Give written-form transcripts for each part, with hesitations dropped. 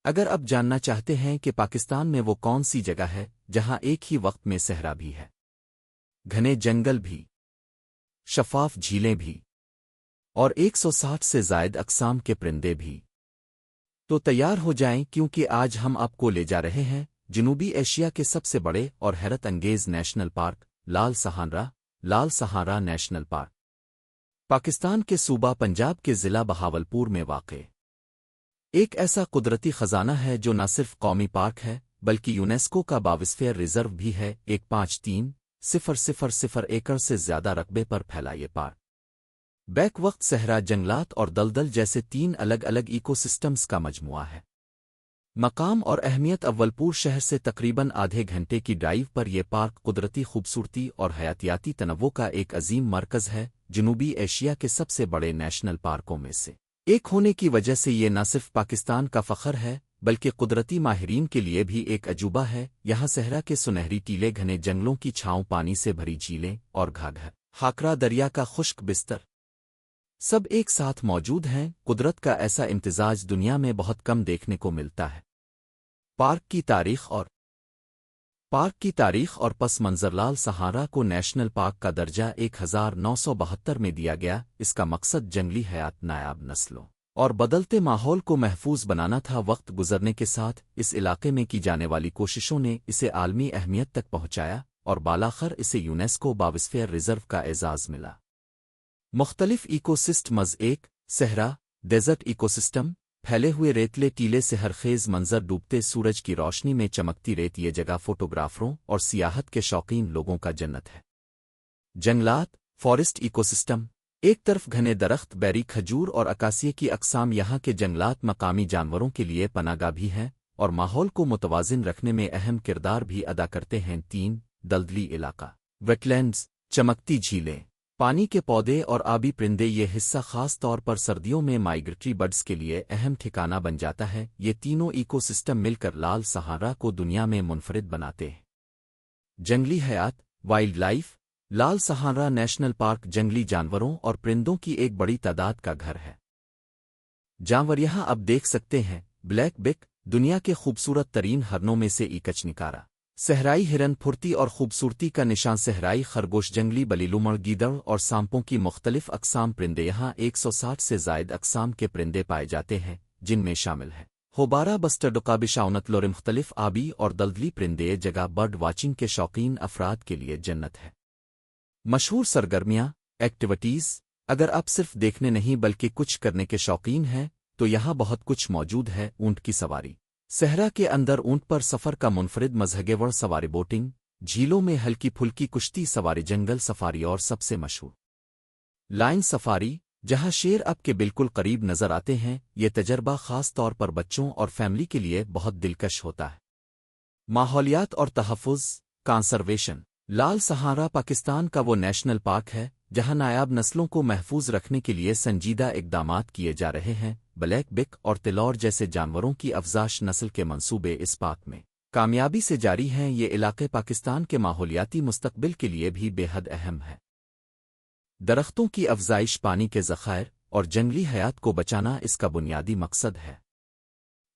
اگر اب جاننا چاہتے ہیں کہ پاکستان میں وہ کون سی جگہ ہے جہاں ایک ہی وقت میں صحرا بھی ہے، گھنے جنگل بھی، شفاف جھیلیں بھی، اور 160 سے زائد اقسام کے پرندے بھی، تو تیار ہو جائیں کیونکہ آج ہم آپ کو لے جا رہے ہیں جنوبی ایشیا کے سب سے بڑے اور حیرت انگیز نیشنل پارک لال سہارا نیشنل پارک، پاکستان کے صوبہ پنجاب کے ضلع بہاولپور میں واقع ایک ایسا قدرتی خزانہ ہے جو نہ صرف قومی پارک ہے بلکہ یونیسکو کا بایوسفیئر ریزرو بھی ہے۔ 153,000 ایکڑ سے زیادہ رقبے پر پھیلا یہ پارک بیک وقت صحرا، جنگلات اور دلدل جیسے 3 الگ الگ ایکو سسٹمز کا مجموعہ ہے۔ مقام اور اہمیت: اولپور شہر سے تقریباً آدھے گھنٹے کی ڈرائیو پر یہ پارک قدرتی خوبصورتی اور حیاتیاتی تنوع کا ایک عظیم مرکز ہے۔ جنوبی ایشیا کے سب سے بڑے نیشنل پارکوں میں سے ایک ہونے کی وجہ سے یہ نہ صرف پاکستان کا فخر ہے بلکہ قدرتی ماہرین کے لیے بھی ایک عجوبہ ہے۔ یہاں صحرا کے سنہری ٹیلے، گھنے جنگلوں کی چھاؤں، پانی سے بھری جھیلیں اور گھاگھر ہاکرا دریا کا خشک بستر سب ایک ساتھ موجود ہیں۔ قدرت کا ایسا امتزاج دنیا میں بہت کم دیکھنے کو ملتا ہے۔ پارک کی تاریخ اور پس منظر: لال سہارا کو نیشنل پارک کا درجہ 1972 میں دیا گیا۔ اس کا مقصد جنگلی حیات، نایاب نسلوں اور بدلتے ماحول کو محفوظ بنانا تھا۔ وقت گزرنے کے ساتھ اس علاقے میں کی جانے والی کوششوں نے اسے عالمی اہمیت تک پہنچایا اور بالآخر اسے یونیسکو بایوسفیئر ریزرو کا اعزاز ملا۔ مختلف ایکو سسٹمز: 1 صحرا ڈیزرٹ ایکو سسٹم، پھیلے ہوئے ریتلے ٹیلے، سحرخیز منظر، ڈوبتے سورج کی روشنی میں چمکتی ریت، یہ جگہ فوٹوگرافروں اور سیاحت کے شوقین لوگوں کا جنت ہے۔ جنگلات فارسٹ ایکو سسٹم، ایک طرف گھنے درخت، بیری، کھجور اور اکاسیے کی اقسام، یہاں کے جنگلات مقامی جانوروں کے لیے پناہ گاہ بھی ہیں اور ماحول کو متوازن رکھنے میں اہم کردار بھی ادا کرتے ہیں۔ 3 دلدلی علاقہ، ویٹ لینڈز، چمکتی جھیلیں، پانی کے پودے اور آبی پرندے، یہ حصہ خاص طور پر سردیوں میں مائیگریٹری برڈز کے لیے اہم ٹھکانہ بن جاتا ہے۔ یہ تینوں ایکو سسٹم مل کر لال سہارا کو دنیا میں منفرد بناتے ہیں۔ جنگلی حیات وائلڈ لائف: لال سہارا نیشنل پارک جنگلی جانوروں اور پرندوں کی ایک بڑی تعداد کا گھر ہے۔ جانور یہاں اب دیکھ سکتے ہیں: بلیک بک، دنیا کے خوبصورت ترین ہرنوں میں سے ایک، نکارا صحرائی ہرن، پھرتی اور خوبصورتی کا نشان، صحرائی خرگوش، جنگلی بلیلومڑ، گیدڑ اور سانپوں کی مختلف اقسام، پرندے، یہاں 160 سے زائد اقسام کے پرندے پائے جاتے ہیں جن میں شامل ہیں ہوبارہ بسٹرڈ، عقاب شاونت، لور، مختلف آبی اور دلدلی پرندے۔ یہ جگہ برڈ واچنگ کے شوقین افراد کے لیے جنت ہے۔ مشہور سرگرمیاں ایکٹیویٹیز: اگر آپ صرف دیکھنے نہیں بلکہ کچھ کرنے کے شوقین ہیں تو یہاں بہت کچھ موجود ہے۔ اونٹ کی سواری، صحرا کے اندر اونٹ پر سفر کا منفرد مزہ، سواری، بوٹنگ، جھیلوں میں ہلکی پھلکی کشتی سواری، جنگل سفاری اور سب سے مشہور لائن سفاری جہاں شیر آپ کے بالکل قریب نظر آتے ہیں۔ یہ تجربہ خاص طور پر بچوں اور فیملی کے لیے بہت دلکش ہوتا ہے۔ ماحولیات اور تحفظ کنزرویشن: لال سہارا پاکستان کا وہ نیشنل پارک ہے جہاں نایاب نسلوں کو محفوظ رکھنے کے لیے سنجیدہ اقدامات کیے جا رہے ہیں۔ بلیک بک اور تلور جیسے جانوروں کی افزائش نسل کے منصوبے اس پارک میں کامیابی سے جاری ہیں۔ یہ علاقے پاکستان کے ماحولیاتی مستقبل کے لیے بھی بے حد اہم ہے۔ درختوں کی افزائش، پانی کے ذخائر اور جنگلی حیات کو بچانا اس کا بنیادی مقصد ہے۔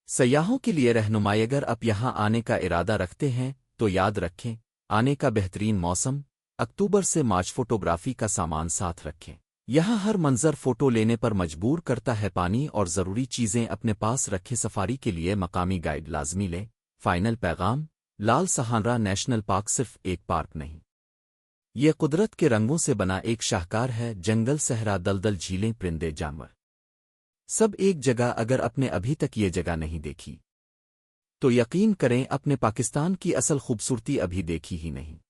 سیاحوں کے لیے رہنمائی: اگر آپ یہاں آنے کا ارادہ رکھتے ہیں تو یاد رکھیں آنے کا بہترین موسم اکتوبر سے مارچ۔ فوٹوگرافی کا سامان ساتھ رکھیں، یہاں ہر منظر فوٹو لینے پر مجبور کرتا ہے۔ پانی اور ضروری چیزیں اپنے پاس رکھیں، سفاری کے لیے مقامی گائیڈ لازمی لیں۔ فائنل پیغام: لال سہارا نیشنل پارک صرف ایک پارک نہیں، یہ قدرت کے رنگوں سے بنا ایک شاہکار ہے۔ جنگل، صحرا، دلدل، جھیلیں، پرندے، جانور سب ایک جگہ۔ اگر آپ نے ابھی تک یہ جگہ نہیں دیکھی تو یقین کریں اپنے پاکستان کی اصل خوبصورتی ابھی دیکھی ہی نہیں۔